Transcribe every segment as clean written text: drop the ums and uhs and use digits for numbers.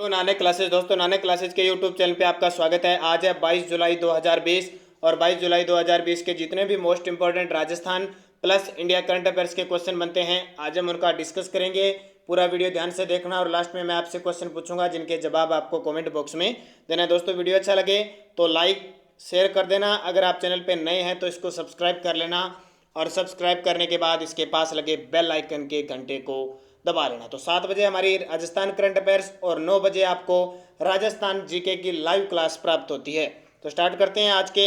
तो नानक क्लासेज के YouTube channel पे आपका स्वागत है। आज है 22 जुलाई 2020 और 22 जुलाई 2020 के जितने भी most important Rajasthan plus India current affairs के क्वेश्चन बनते हैं, आज हम उनका डिस्कस करेंगे। पूरा वीडियो ध्यान से देखना और लास्ट में मैं आपसे क्वेश्चन पूछूंगा जिनके जवाब आपको कमेंट बॉक्स में देना। दोस्तों वीडियो अच्छा लगे तो लाइक शेयर कर देना। अगर आप चैनल पर नए हैं तो इसको सब्सक्राइब कर लेना और सब्सक्राइब करने के बाद इसके पास लगे बेल आइकन के घंटे को दबा लेना। तो 7 बजे हमारी राजस्थान करंट अफेयर्स और 9 बजे आपको राजस्थान जीके की लाइव क्लास प्राप्त होती है। तो स्टार्ट करते हैं आज के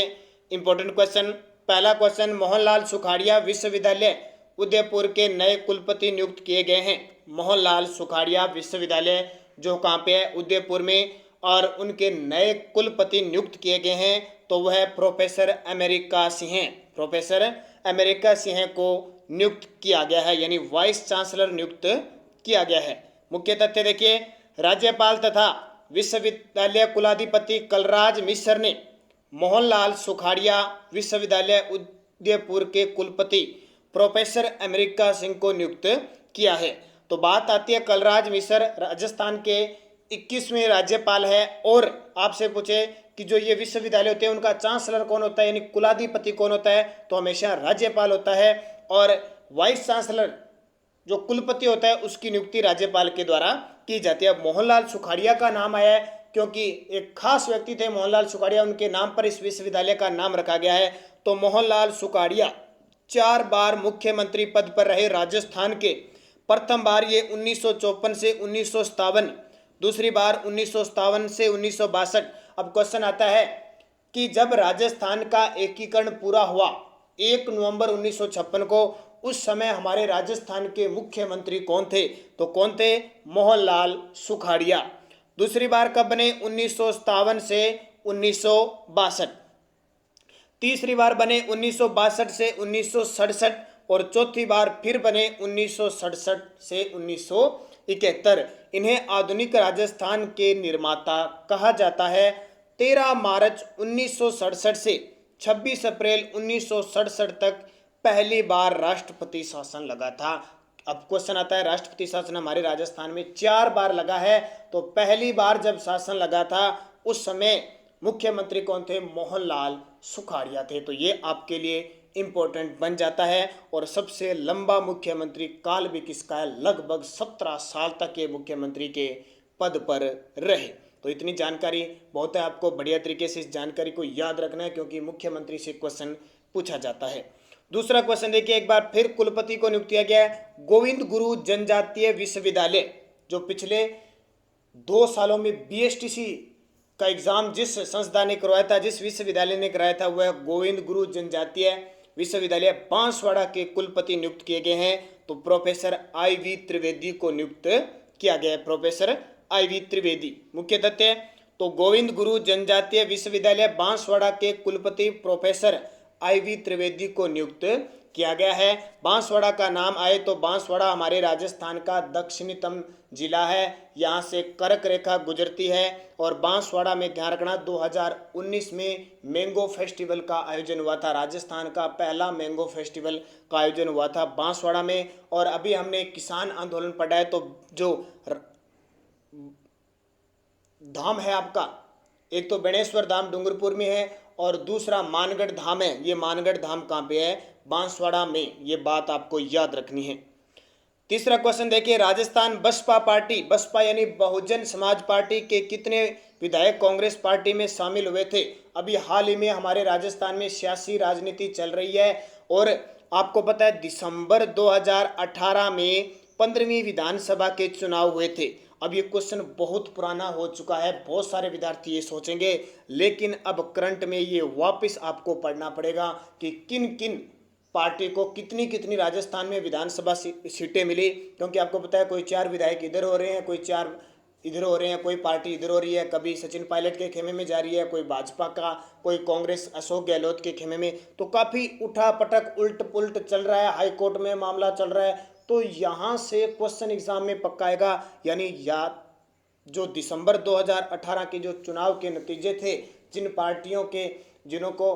इंपॉर्टेंट क्वेश्चन। पहला क्वेश्चन, मोहनलाल सुखाड़िया विश्वविद्यालय उदयपुर के नए कुलपति नियुक्त किए गए हैं। मोहनलाल सुखाड़िया विश्वविद्यालय जो कहाँ पे है, उदयपुर में, और उनके नए कुलपति नियुक्त किए गए हैं तो वह professor America Singh. Professor America Singh को नियुक्त किया गया है, यानी वाइस चांसलर नियुक्त किया गया है। मुख्य तथ्य देखिए, राज्यपाल तथा विश्वविद्यालय कुलाधिपति कलराज मिश्र ने मोहनलाल सुखाड़िया विश्वविद्यालय उदयपुर के कुलपति प्रोफेसर अमेरिका सिंह को नियुक्त किया है। तो बात आती है, कलराज मिश्र राजस्थान के 21वें राज्यपाल है और आपसे पूछे कि जो ये विश्वविद्यालय होते हैं उनका चांसलर कौन होता है, यानी कुलाधिपति कौन होता है, तो हमेशा राज्यपाल होता है। और वाइस चांसलर जो कुलपति होता है उसकी नियुक्ति राज्यपाल के द्वारा की जाती है। अब मोहनलाल सुखाड़िया का नाम आया है क्योंकि एक खास व्यक्ति थे मोहनलाल सुखाड़िया, उनके नाम पर इस विश्वविद्यालय का नाम रखा गया है। तो मोहनलाल सुखाड़िया 4 बार मुख्यमंत्री पद पर रहे राजस्थान के। प्रथम बार ये 1954 से 1957, दूसरी बार 1957 से 1962। अब क्वेश्चन आता है कि जब राजस्थान का एकीकरण पूरा हुआ 1 नवंबर 1956 को, उस समय हमारे राजस्थान के मुख्यमंत्री कौन थे, तो कौन थे, मोहनलाल सुखाड़िया। दूसरी बार कब बने, 1957 से 1962। तीसरी बार बने 1962 से 1967 और चौथी बार फिर बने 1967 से 1971। इन्हें आधुनिक राजस्थान के निर्माता कहा जाता है। 13 मार्च 1967 से 26 अप्रैल 1967 तक पहली बार राष्ट्रपति शासन लगा था। अब क्वेश्चन आता है, राष्ट्रपति शासन हमारे राजस्थान में 4 बार लगा है, तो पहली बार जब शासन लगा था उस समय मुख्यमंत्री कौन थे, मोहनलाल सुखाड़िया थे। तो ये आपके लिए इंपॉर्टेंट बन जाता है। और सबसे लंबा मुख्यमंत्री काल भी किसका है, लगभग 17 साल तक ये मुख्यमंत्री के पद पर रहे। तो इतनी जानकारी बहुत है, आपको बढ़िया तरीके से इस जानकारी को याद रखना है क्योंकि मुख्यमंत्री से क्वेश्चन पूछा जाता है। दूसरा क्वेश्चन देखिए, एक बार फिर कुलपति को नियुक्त किया गया है। गोविंद गुरु जनजातीय विश्वविद्यालय जो पिछले 2 सालों में बीएसटीसी का एग्जाम जिस संस्था ने करवाया था, जिस विश्वविद्यालय ने कराया था, वह गोविंद गुरु जनजातीय विश्वविद्यालय बांसवाड़ा के कुलपति नियुक्त किए गए हैं। तो प्रोफेसर IV त्रिवेदी को नियुक्त किया गया है, प्रोफेसर IV त्रिवेदी। मुख्य तथ्य, तो गोविंद गुरु जनजातीय विश्वविद्यालय बांसवाड़ा के कुलपति प्रोफेसर IV त्रिवेदी को नियुक्त किया गया है। बांसवाड़ा का नाम आए तो बांसवाड़ा हमारे राजस्थान का दक्षिणतम जिला है, यहाँ से कर्क रेखा गुजरती है। और बांसवाड़ा में ध्यान रखना, 2019 में मैंगो फेस्टिवल का आयोजन हुआ था। राजस्थान का पहला मैंगो फेस्टिवल का आयोजन हुआ था बांसवाड़ा में। और अभी हमने किसान आंदोलन पढ़ा है, तो जो धाम है आपका, एक तो बेणेश्वर धाम डूंगरपुर में है और दूसरा मानगढ़ धाम है। ये मानगढ़ धाम कहाँ पे है, बांसवाड़ा में। ये बात आपको याद रखनी है। तीसरा क्वेश्चन देखिए, राजस्थान बसपा पार्टी, बसपा यानी बहुजन समाज पार्टी के कितने विधायक कांग्रेस पार्टी में शामिल हुए थे। अभी हाल ही में हमारे राजस्थान में सियासी राजनीति चल रही है और आपको पता है दिसंबर 2018 में 15वीं विधानसभा के चुनाव हुए थे। अब ये क्वेश्चन बहुत पुराना हो चुका है, बहुत सारे विद्यार्थी ये सोचेंगे, लेकिन अब करंट में ये वापस आपको पढ़ना पड़ेगा कि किन किन पार्टी को कितनी कितनी राजस्थान में विधानसभा सीटें मिली। क्योंकि आपको पता है कोई 4 विधायक इधर हो रहे हैं, कोई 4 इधर हो रहे हैं, कोई पार्टी इधर हो रही है, कभी सचिन पायलट के खेमे में जा रही है, कोई भाजपा का, कोई कांग्रेस अशोक गहलोत के खेमे में। तो काफ़ी उठा पटक उल्ट पुल्ट चल रहा है, हाई कोर्ट में मामला चल रहा है। तो यहाँ से क्वेश्चन एग्जाम में पक्का आएगा, यानी या जो दिसंबर 2018 के जो चुनाव के नतीजे थे, जिन पार्टियों के जिन्हों को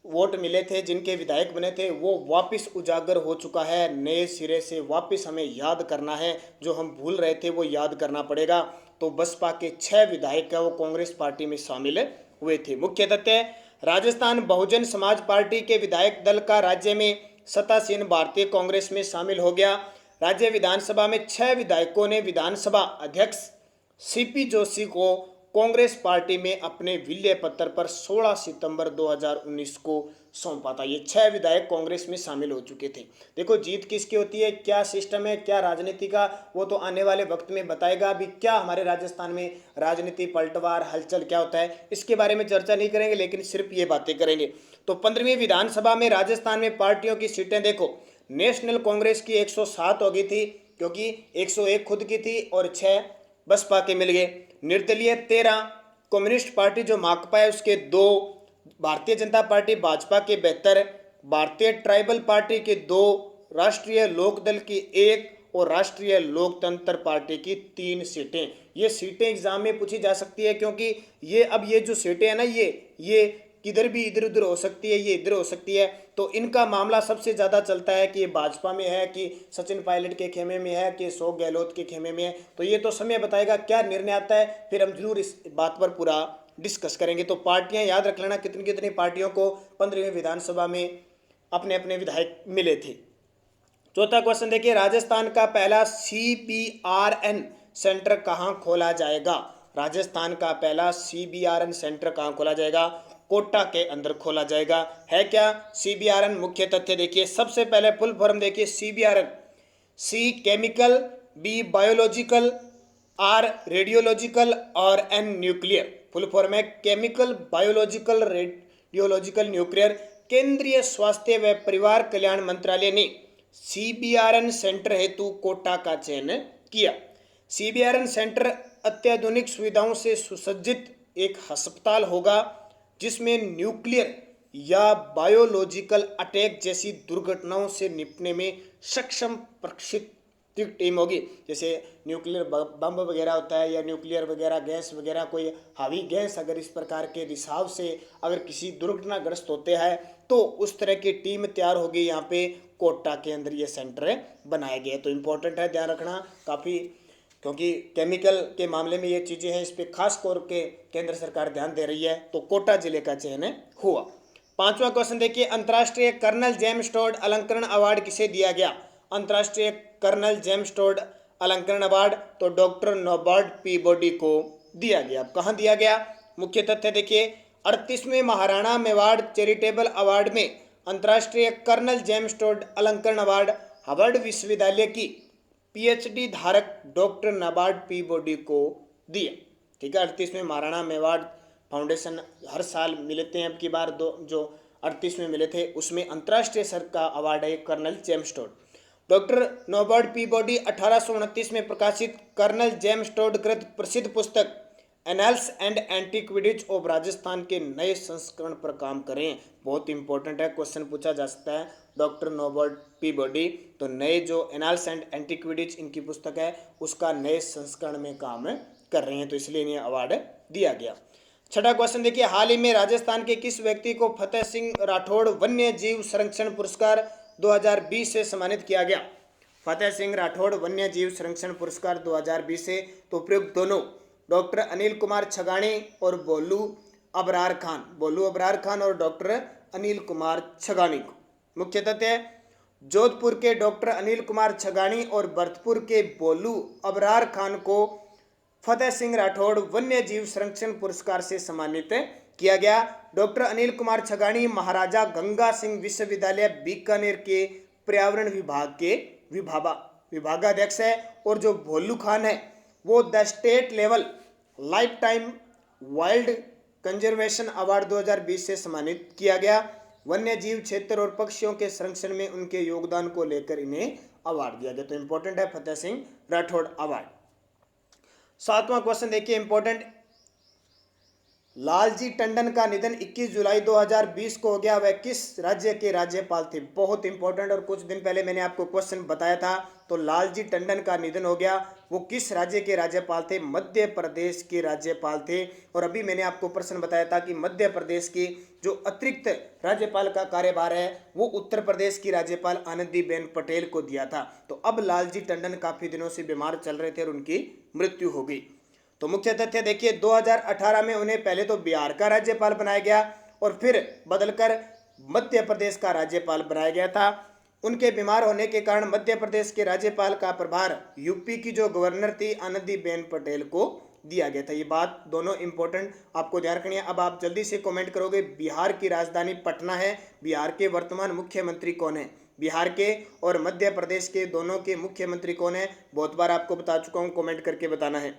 वोट मिले थे, जिनके विधायक बने थे, वो वापस उजागर हो चुका है। नए सिरे से वापस हमें याद करना है, जो हम भूल रहे थे वो याद करना पड़ेगा। तो बसपा के 6 विधायक है वो कांग्रेस पार्टी में शामिल हुए थे। मुख्य तथ्य, राजस्थान बहुजन समाज पार्टी के विधायक दल का राज्य में सत्तासीन भारतीय कांग्रेस में शामिल हो गया। राज्य विधानसभा में 6 विधायकों ने विधानसभा अध्यक्ष सीपी जोशी को कांग्रेस पार्टी में अपने विलय पत्र पर 16 सितंबर 2019 को सौंपा था। ये 6 विधायक कांग्रेस में शामिल हो चुके थे। देखो, जीत किसकी होती है, क्या सिस्टम है, क्या राजनीति का, वो तो आने वाले वक्त में बताएगा। अभी क्या हमारे राजस्थान में राजनीति पलटवार हलचल क्या होता है, इसके बारे में चर्चा नहीं करेंगे, लेकिन सिर्फ ये बातें करेंगे। तो 15वीं विधानसभा में राजस्थान में पार्टियों की सीटें देखो, नेशनल कांग्रेस की 107 हो गई थी, क्योंकि 101 खुद की थी और 6 बसपा के मिल गए। निर्दलीय 13, कम्युनिस्ट पार्टी जो माकपा है उसके 2, भारतीय जनता पार्टी भाजपा के 72, भारतीय ट्राइबल पार्टी के 2, राष्ट्रीय लोकदल की 1 और राष्ट्रीय लोकतंत्र पार्टी की 3 सीटें। ये सीटें एग्जाम में पूछी जा सकती है, क्योंकि ये जो सीटें हैं ना, ये किधर भी इधर उधर हो सकती है, ये इधर हो सकती है। तो इनका मामला सबसे ज़्यादा चलता है कि ये भाजपा में है, कि सचिन पायलट के खेमे में है, कि अशोक गहलोत के खेमे में है। तो ये तो समय बताएगा क्या निर्णय आता है, फिर हम जरूर इस बात पर पूरा डिस्कस करेंगे। तो पार्टियां याद रख लेना, कितनी कितनी पार्टियों को 15वीं विधानसभा में अपने अपने विधायक मिले थे। चौथा क्वेश्चन देखिए, राजस्थान का पहला CBRN सेंटर कहाँ खोला जाएगा? राजस्थान का पहला CBRN सेंटर कहाँ खोला जाएगा? कोटा के अंदर खोला जाएगा। है क्या CBRN? मुख्य तथ्य देखिए, सबसे पहले फुल फॉर्म देखिए CBRN, C chemical, B biological, R radiological और N न्यूक्लियर। फुल फॉर्म है केमिकल, बायोलॉजिकल, रेडियोलॉजिकल, न्यूक्लियर। केंद्रीय स्वास्थ्य व परिवार कल्याण मंत्रालय ने CBRN सेंटर हेतु कोटा का चयन किया। CBRN सेंटर अत्याधुनिक सुविधाओं से सुसज्जित एक अस्पताल होगा, जिसमें न्यूक्लियर या बायोलॉजिकल अटैक जैसी दुर्घटनाओं से निपटने में सक्षम प्रशिक्षित टीम होगी। जैसे न्यूक्लियर बम वगैरह होता है, या न्यूक्लियर वगैरह गैस वगैरह, कोई हावी गैस अगर इस प्रकार के रिसाव से अगर किसी दुर्घटनाग्रस्त होते हैं, तो उस तरह की टीम तैयार होगी। यहाँ पे कोटा के अंदर ये सेंटर बनाए गए। तो इम्पोर्टेंट है, ध्यान रखना काफ़ी, क्योंकि केमिकल के मामले में ये चीज़ें हैं, इस पर खास तौर के केंद्र सरकार ध्यान दे रही है। तो कोटा जिले का चयन हुआ। 5वां क्वेश्चन देखिए, अंतर्राष्ट्रीय कर्नल जेम्स टोड अलंकरण अवार्ड किसे दिया गया? अंतर्राष्ट्रीय कर्नल जेम्स टोड अलंकरण अवार्ड तो डॉक्टर नॉबर्ट पीबॉडी को दिया गया। अब कहाँ दिया गया? मुख्य तथ्य देखिए, 38वें महाराणा मेवाड़ चैरिटेबल अवार्ड में अंतर्राष्ट्रीय कर्नल जेम्स टोड अलंकरण अवार्ड हार्वर्ड विश्वविद्यालय की PhD धारक डॉक्टर नॉबर्ट पीबॉडी को दिया। ठीक है, 38वें महाराणा मेवाड़ फाउंडेशन हर साल मिलते हैं, अब की बार जो 38 में मिले थे उसमें अंतर्राष्ट्रीय स्तर का अवार्ड है colonel James Tod. Doctor Norbert Peabody 1829 में प्रकाशित कर्नल जेम्स टोड कृत प्रसिद्ध पुस्तक annals and antiquities of Rajasthan के नए संस्करण पर काम करें। बहुत इंपॉर्टेंट है, क्वेश्चन पूछा जा सकता है। डॉक्टर नॉबर्ट पीबॉडी तो नए जो एनाल्स एंड एंटीक्विटीज इनकी पुस्तक है उसका नए संस्करण में काम कर रहे हैं, तो इसलिए इन्हें अवार्ड दिया गया। 6वां क्वेश्चन देखिए, हाल ही में राजस्थान के किस व्यक्ति को फतेह सिंह राठौड़ वन्य जीव संरक्षण पुरस्कार 2020 से सम्मानित किया गया? फतेह सिंह राठौड़ वन्य जीव संरक्षण पुरस्कार 2020 से तो प्रयुक्त दोनों डॉक्टर अनिल कुमार छगाणी और बोलू अबरार खान और डॉक्टर अनिल कुमार छगाणी को। मुख्य तथ्य, जोधपुर के डॉक्टर अनिल कुमार छगाणी और भरतपुर के बोलू अबरार खान को फतेह सिंह राठौड़ वन्य जीव संरक्षण पुरस्कार से सम्मानित किया गया। डॉक्टर अनिल कुमार छगाणी महाराजा गंगा सिंह विश्वविद्यालय बीकानेर के पर्यावरण विभाग के विभागाध्यक्ष है, और जो भोलू खान है वो the state level life time wild conservation award 2020 से सम्मानित किया गया। वन्य जीव क्षेत्र और पक्षियों के संरक्षण में उनके योगदान को लेकर इन्हें अवार्ड दिया गया। तो इंपॉर्टेंट है फतेह सिंह राठौड़ अवार्ड। 7वां क्वेश्चन देखिए इंपॉर्टेंट, लालजी टंडन का निधन 21 जुलाई 2020 को हो गया। वह किस राज्य के राज्यपाल थे? बहुत इंपॉर्टेंट, और कुछ दिन पहले मैंने आपको क्वेश्चन बताया था। तो लालजी टंडन का निधन हो गया, वो किस राज्य के राज्यपाल थे? मध्य प्रदेश के राज्यपाल थे। और अभी मैंने आपको प्रश्न बताया था कि मध्य प्रदेश की जो अतिरिक्त राज्यपाल का कार्यभार है वो उत्तर प्रदेश की राज्यपाल आनंदीबेन पटेल को दिया था। तो अब लालजी टंडन काफी दिनों से बीमार चल रहे थे और उनकी मृत्यु हो गई। तो मुख्य तथ्य देखिए, 2018 में उन्हें पहले तो बिहार का राज्यपाल बनाया गया और फिर बदलकर मध्य प्रदेश का राज्यपाल बनाया गया था। उनके बीमार होने के कारण मध्य प्रदेश के राज्यपाल का प्रभार यूपी की जो गवर्नर थी आनंदीबेन पटेल को दिया गया था। ये बात दोनों इंपॉर्टेंट आपको ध्यान रखनी है। अब आप जल्दी से कमेंट करोगे, बिहार की राजधानी पटना है, बिहार के वर्तमान मुख्यमंत्री कौन है? बिहार के और मध्य प्रदेश के दोनों के मुख्यमंत्री कौन है? बहुत बार आपको बता चुका हूं, कमेंट करके बताना है।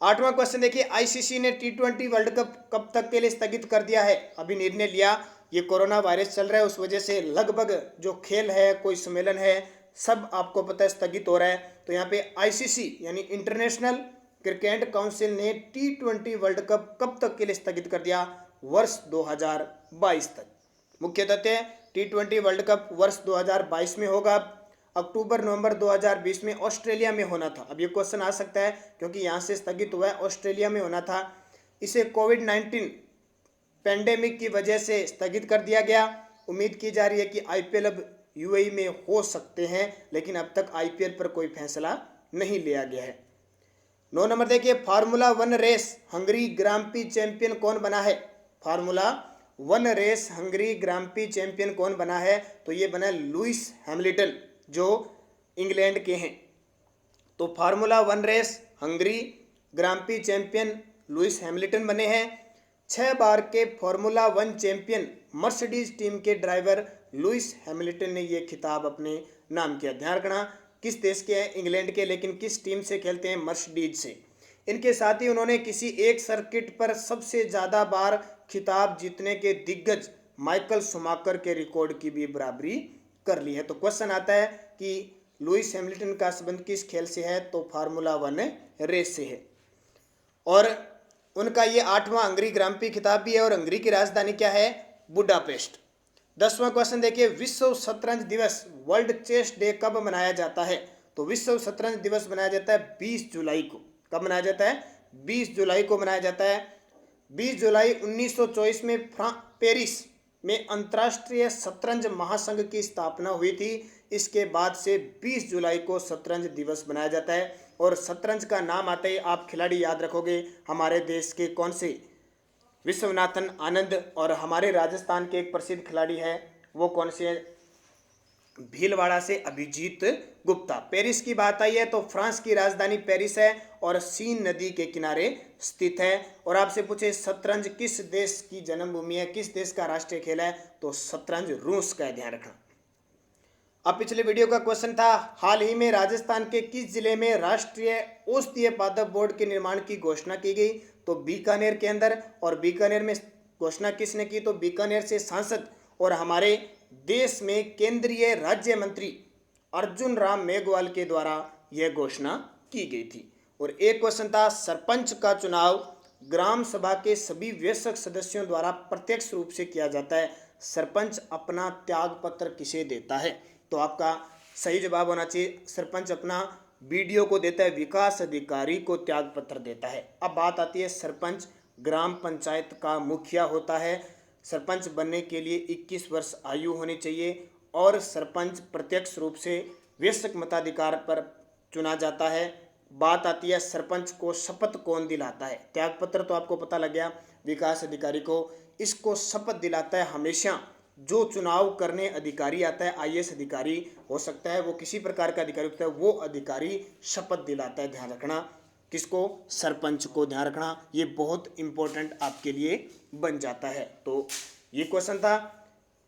8वां क्वेश्चन देखिए, आईसीसी ने T20 वर्ल्ड कप कब तक के लिए स्थगित कर दिया है? अभी निर्णय लिया, ये कोरोना वायरस चल रहा है उस वजह से लगभग जो खेल है, कोई सम्मेलन है, सब आपको पता है स्थगित हो रहा है। तो यहाँ पे आईसीसी यानी इंटरनेशनल क्रिकेट काउंसिल ने T20 वर्ल्ड कप कब तक के लिए स्थगित कर दिया? वर्ष 2022 तक। मुख्य तथ्य, T20 वर्ल्ड कप वर्ष 2022 में होगा। अक्टूबर नवंबर 2020 में ऑस्ट्रेलिया में होना था। अब ये क्वेश्चन आ सकता है क्योंकि यहाँ से स्थगित हुआ है, ऑस्ट्रेलिया में होना था, इसे कोविड-19 पेंडेमिक की वजह से स्थगित कर दिया गया। उम्मीद की जा रही है कि आईपीएल अब यूएई में हो सकते हैं, लेकिन अब तक आईपीएल पर कोई फैसला नहीं लिया गया है। 9 नंबर देखिए, फार्मूला 1 रेस हंगरी ग्रां प्री चैंपियन कौन बना है? फार्मूला 1 रेस हंगरी ग्रां प्री चैंपियन कौन बना है? तो ये बना लुइस हैमिल्टन, जो इंग्लैंड के हैं। तो फार्मूला 1 रेस हंगरी ग्रां प्री चैंपियन लुइस हैमिल्टन बने हैं। 6 बार के फार्मूला 1 चैंपियन मर्सिडीज टीम के ड्राइवर लुइस हैमिल्टन ने ये खिताब अपने नाम किया। ध्यान रखना, किस देश के हैं? इंग्लैंड के, लेकिन किस टीम से खेलते हैं? मर्सिडीज से। इनके साथ ही उन्होंने किसी एक सर्किट पर सबसे ज़्यादा बार खिताब जीतने के दिग्गज माइकल शुमाकर के रिकॉर्ड की भी बराबरी कर ली है। तो क्वेश्चन आता है कि लुइस हैमिल्टन का संबंध किस खेल से है? तो फार्मूला 1 रेस से है। और उनका ये 8वां हंगरी ग्रां प्री खिताब भी है। और हंगरी की राजधानी क्या है? बुडापेस्ट। 10वां क्वेश्चन देखिए, विश्व शतरंज दिवस वर्ल्ड चेस डे कब मनाया जाता है? तो विश्व शतरंज दिवस मनाया जाता है 20 जुलाई को। कब मनाया जाता है? 20 जुलाई को मनाया जाता है। 20 जुलाई 1924 में पेरिस में अंतर्राष्ट्रीय शतरंज महासंघ की स्थापना हुई थी। इसके बाद से 20 जुलाई को शतरंज दिवस मनाया जाता है। और शतरंज का नाम आते ही आप खिलाड़ी याद रखोगे, हमारे देश के कौन से? विश्वनाथन आनंद। और हमारे राजस्थान के एक प्रसिद्ध खिलाड़ी है, वो कौन से? भीलवाड़ा से अभिजीत गुप्ता। पेरिस की बात आई है तो फ्रांस की राजधानी पेरिस है और सीन नदी के किनारे स्थित है। और आपसे पूछे शतरंज किस देश की जन्मभूमि है, किस देश का राष्ट्रीय खेल है? तो शतरंज रूस का है, ध्यान रखना। अब पिछले वीडियो का क्वेश्चन था, हाल ही में राजस्थान के किस जिले में राष्ट्रीय औषधीय पादप बोर्ड के निर्माण की घोषणा की गई? तो बीकानेर के अंदर। और बीकानेर में घोषणा किसने की? तो बीकानेर से सांसद और हमारे देश में केंद्रीय राज्य मंत्री अर्जुन राम मेघवाल के द्वारा यह घोषणा की गई थी। और एक क्वेश्चन था, सरपंच का चुनाव ग्राम सभा के सभी वयस्क सदस्यों द्वारा प्रत्यक्ष रूप से किया जाता है। सरपंच अपना त्याग पत्र किसे देता है? तो आपका सही जवाब होना चाहिए, सरपंच अपना बीडीओ को देता है, विकास अधिकारी को त्याग पत्र देता है। अब बात आती है, सरपंच ग्राम पंचायत का मुखिया होता है। सरपंच बनने के लिए 21 वर्ष आयु होनी चाहिए और सरपंच प्रत्यक्ष रूप से वयस्क मताधिकार पर चुना जाता है। बात आती है, सरपंच को शपथ कौन दिलाता है? त्यागपत्र तो आपको पता लग गया, विकास अधिकारी को। इसको शपथ दिलाता है हमेशा जो चुनाव करने अधिकारी आता है, आईएएस अधिकारी हो सकता है, वो किसी प्रकार का अधिकारी होता है, वो अधिकारी शपथ दिलाता है। ध्यान रखना, किसको? सरपंच को। ध्यान रखना, ये बहुत इंपॉर्टेंट आपके लिए बन जाता है। तो ये क्वेश्चन था।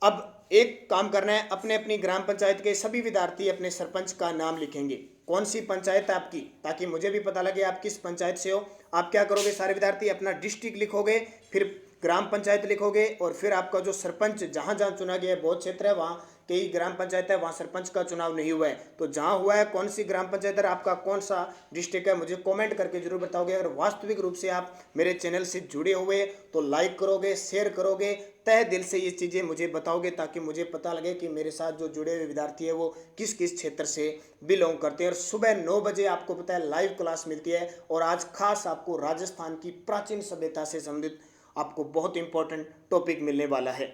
अब एक काम करना है, अपने अपनी ग्राम पंचायत के सभी विद्यार्थी अपने सरपंच का नाम लिखेंगे। कौन सी पंचायत है आपकी, ताकि मुझे भी पता लगे आप किस पंचायत से हो। आप क्या करोगे, सारे विद्यार्थी अपना डिस्ट्रिक्ट लिखोगे, फिर ग्राम पंचायत लिखोगे, और फिर आपका जो सरपंच जहाँ जहाँ चुना गया है, बहुत क्षेत्र है वहाँ कई ग्राम पंचायत है वहाँ सरपंच का चुनाव नहीं हुआ है, तो जहाँ हुआ है कौन सी ग्राम पंचायत है, आपका कौन सा डिस्ट्रिक्ट है, मुझे कमेंट करके जरूर बताओगे। अगर वास्तविक रूप से आप मेरे चैनल से जुड़े हुए तो लाइक करोगे, शेयर करोगे, तहे दिल से ये चीज़ें मुझे बताओगे, ताकि मुझे पता लगे कि मेरे साथ जो जुड़े हुए विद्यार्थी है वो किस किस क्षेत्र से बिलोंग करते हैं। और सुबह 9 बजे आपको पता है लाइव क्लास मिलती है, और आज खास आपको राजस्थान की प्राचीन सभ्यता से संबंधित आपको बहुत इंपॉर्टेंट टॉपिक मिलने वाला है।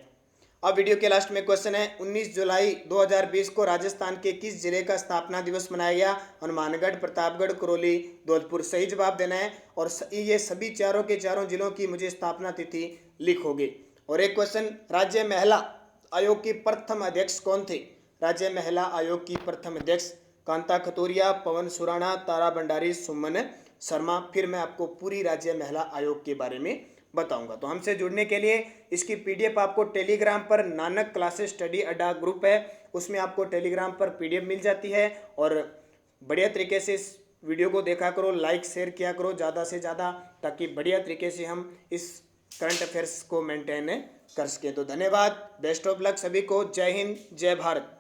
अब वीडियो के लास्ट में क्वेश्चन है, 19 जुलाई 2020 को राजस्थान के किस जिले का स्थापना दिवस मनाया गया? हनुमानगढ़, प्रतापगढ़, करौली, धौलपुर। सही जवाब देना है और ये सभी चारों के चारों जिलों की मुझे स्थापना तिथि लिखोगे। और एक क्वेश्चन, राज्य महिला आयोग की प्रथम अध्यक्ष कौन थे? राज्य महिला आयोग की प्रथम अध्यक्ष कांता खतोरिया, पवन सुराणा, तारा भंडारी, सुमन शर्मा। फिर मैं आपको पूरी राज्य महिला आयोग के बारे में बताऊंगा। तो हमसे जुड़ने के लिए इसकी पीडीएफ आपको टेलीग्राम पर नानक क्लासेस स्टडी अड्डा ग्रुप है, उसमें आपको टेलीग्राम पर पीडीएफ मिल जाती है। और बढ़िया तरीके से इस वीडियो को देखा करो, लाइक शेयर किया करो ज़्यादा से ज़्यादा, ताकि बढ़िया तरीके से हम इस करंट अफेयर्स को मेंटेन कर सकें। तो धन्यवाद, बेस्ट ऑफ लक सभी को। जय हिंद, जय भारत।